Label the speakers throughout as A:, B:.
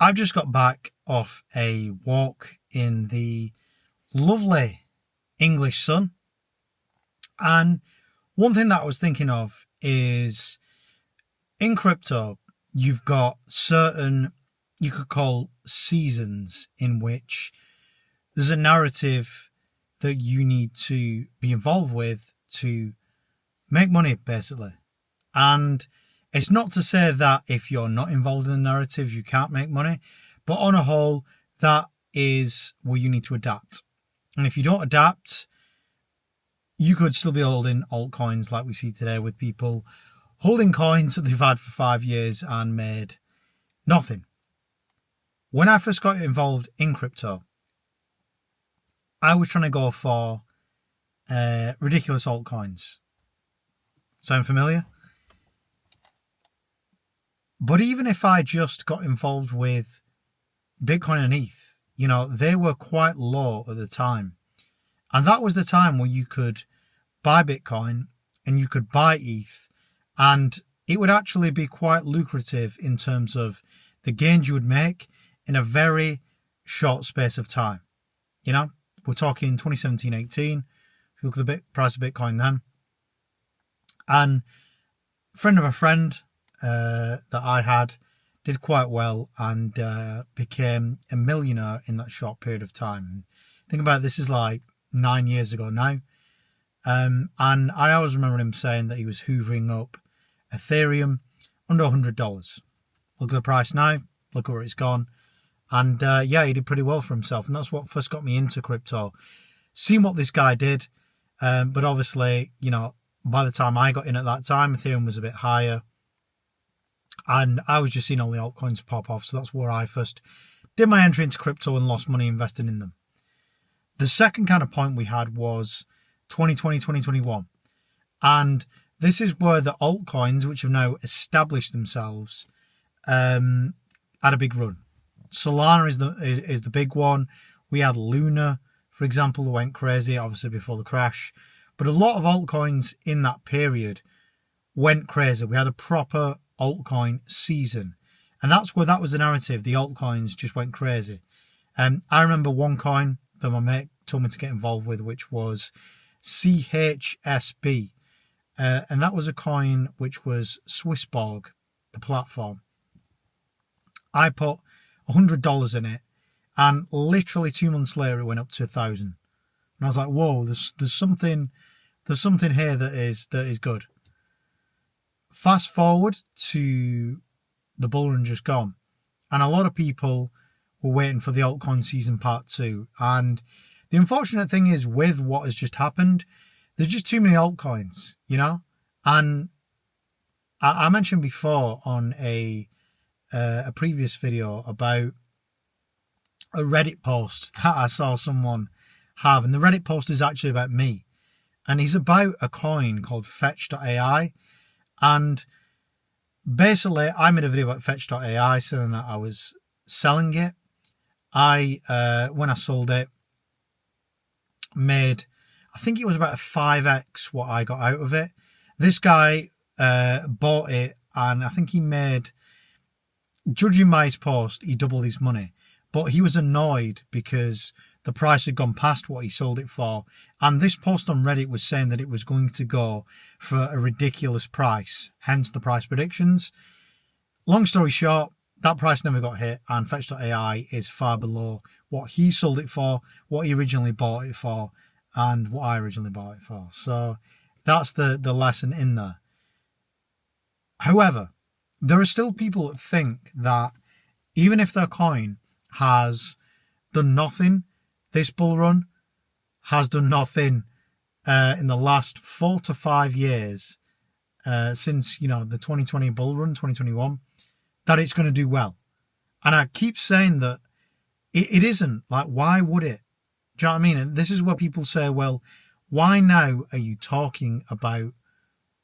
A: I've just got back off a walk in the lovely English sun. And one thing that I was thinking of is in crypto, you've got certain, you could call seasons in which there's a narrative that you need to be involved with to make money, basically. And it's not to say that if you're not involved in the narratives, you can't make money. But on a whole, that is where you need to adapt. And if you don't adapt, you could still be holding altcoins like we see today with people holding coins that they've had for 5 years and made nothing. When I first got involved in crypto, I was trying to go for ridiculous altcoins. Sound familiar? But even if I just got involved with Bitcoin and ETH, they were quite low at the time. And that was the time where you could buy Bitcoin and you could buy ETH, and it would actually be quite lucrative in terms of the gains you would make in a very short space of time. We're talking 2017-18. If you look at the price of Bitcoin then. And a friend of a friend that I had did quite well and became a millionaire in that short period of time. Think about it, this is like 9 years ago now. And I always remember him saying that he was hoovering up Ethereum under $100. Look at the price now, look at where it's gone. And he did pretty well for himself. And that's what first got me into crypto. Seeing what this guy did. But obviously, by the time I got in at that time, Ethereum was a bit higher. And I was just seeing all the altcoins pop off. So that's where I first did my entry into crypto and lost money investing in them. The second kind of point we had was 2020, 2021. And this is where the altcoins, which have now established themselves, had a big run. Solana is the big one. We had Luna, for example, that went crazy, obviously before the crash. But a lot of altcoins in that period went crazy. We had a proper altcoin season. And that's where that was the narrative. The altcoins just went crazy. I remember one coin that my mate told me to get involved with, which was CHSB. And that was a coin which was Swissborg, the platform. I put $100 in it, and literally 2 months later it went up to 1,000. And I was like, whoa, there's something here that is good. Fast forward to the bull run just gone, and a lot of people were waiting for the altcoin season part 2. And the unfortunate thing is, with what has just happened, there's just too many altcoins, And I mentioned before on a previous video about a Reddit post that I saw someone have, and the Reddit post is actually about me, and he's about a coin called fetch.ai. And basically I made a video about fetch.ai saying that I was selling it. When I sold it, made, I think it was about a 5x what I got out of it. This guy bought it, and I think he made, judging by his post, he doubled his money. But he was annoyed because the price had gone past what he sold it for. And this post on Reddit was saying that it was going to go for a ridiculous price, hence the price predictions. Long story short, that price never got hit, and Fetch.ai is far below what he sold it for, what he originally bought it for, and what I originally bought it for. So that's the lesson in there. However, there are still people that think that even if their coin has done nothing this bull run, has done nothing in the last 4 to 5 years since, the 2020 bull run, 2021, that it's going to do well. And I keep saying that it isn't. Like, why would it? Do you know what I mean? And this is where people say, well, why now are you talking about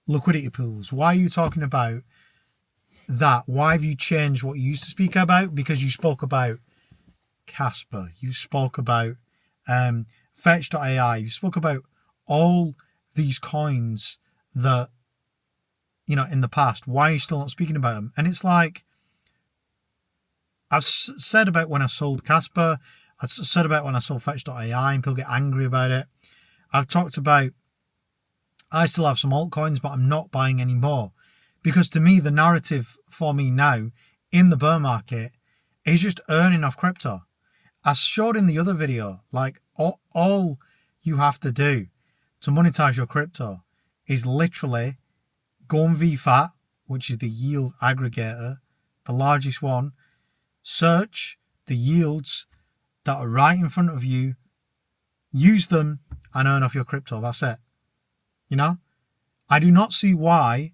A: liquidity pools? Why are you talking about that? Why have you changed what you used to speak about? Because you spoke about Casper, you spoke about Fetch.ai, you spoke about all these coins that, in the past. Why are you still not speaking about them? And it's like, I've said about when I sold Casper. I've said about when I sold Fetch.ai and people get angry about it. I've talked about I still have some altcoins, but I'm not buying any more. Because to me, the narrative for me now in the bear market is just earning off crypto. As showed in the other video, like all you have to do to monetize your crypto is literally go on VFAT, which is the yield aggregator, the largest one, search the yields that are right in front of you, use them and earn off your crypto. That's it. You know, I do not see why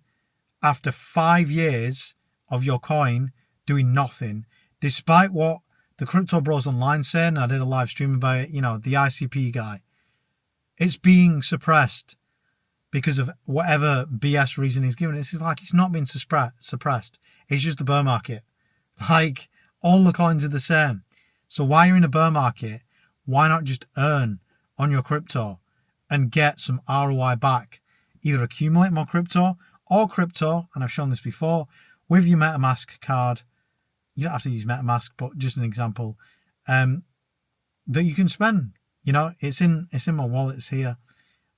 A: after 5 years of your coin doing nothing, despite what the Crypto Bros Online said, and I did a live stream about it, you know, the ICP guy, it's being suppressed because of whatever BS reason he's given. It's like it's not being suppressed. It's just the bear market. Like, all the coins are the same. So while you're in a bear market, why not just earn on your crypto and get some ROI back? Either accumulate more crypto or crypto, and I've shown this before, with your MetaMask card. You don't have to use MetaMask, but just an example, that you can spend. You know, it's in my wallet, it's here.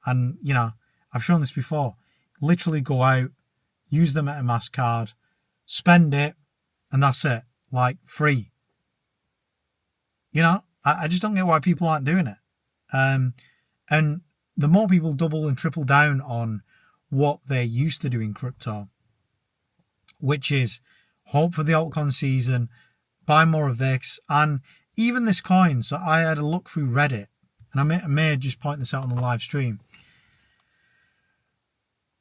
A: And, you know, I've shown this before. Literally go out, use the MetaMask card, spend it, and that's it. Like, free. You know, I just don't get why people aren't doing it. And the more people double and triple down on what they're used to doing crypto, which is hope for the altcoin season, buy more of this, and even this coin. So I had a look through Reddit, and I may just point this out on the live stream.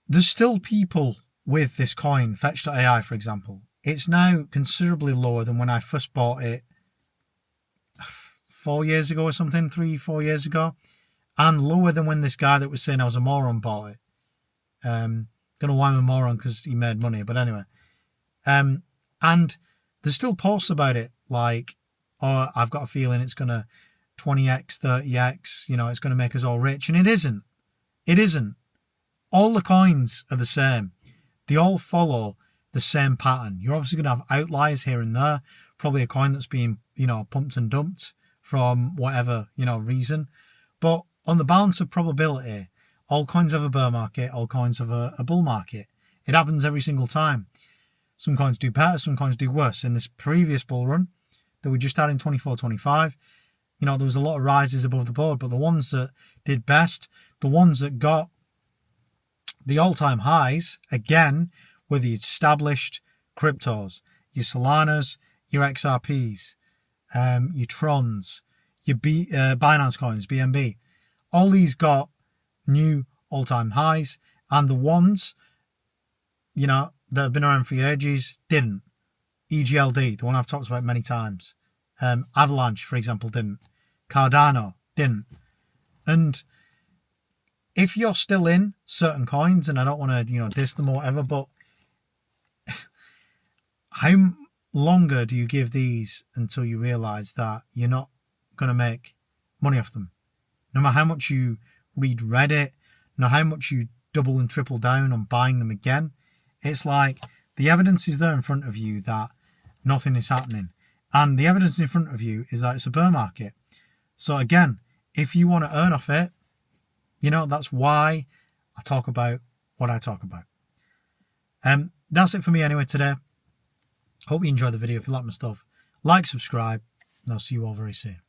A: There's still people with this coin, Fetch.ai, for example. It's now considerably lower than when I first bought it 4 years ago or something, 3-4 years ago, and lower than when this guy that was saying I was a moron bought it. Don't know why I'm a moron, because he made money, but anyway. And there's still posts about it, like, oh, I've got a feeling it's going to 20x, 30x, you know, it's going to make us all rich. And it isn't. It isn't. All the coins are the same. They all follow the same pattern. You're obviously going to have outliers here and there. Probably a coin that's being, you know, pumped and dumped from whatever, you know, reason. But on the balance of probability, all coins have a bear market, all coins have a bull market. It happens every single time. Some coins do better, some coins do worse. In this previous bull run that we just had in 24-25, you know, there was a lot of rises above the board, but the ones that did best, the ones that got the all-time highs, again, were the established cryptos. Your Solanas, your XRPs, your Trons, your Binance coins, BNB. All these got new all-time highs, and the ones, you know, that have been around for ages didn't. EGLD, the one I've talked about many times. Avalanche, for example, didn't. Cardano didn't. And if you're still in certain coins, and I don't want to, you know, diss them or whatever, but how longer do you give these until you realize that you're not going to make money off them? No matter how much you read Reddit, no matter how much you double and triple down on buying them again, it's like the evidence is there in front of you that nothing is happening. And the evidence in front of you is that it's a bear market. So again, if you want to earn off it, you know, that's why I talk about what I talk about. That's it for me anyway today. Hope you enjoyed the video. If you like my stuff, like, subscribe, and I'll see you all very soon.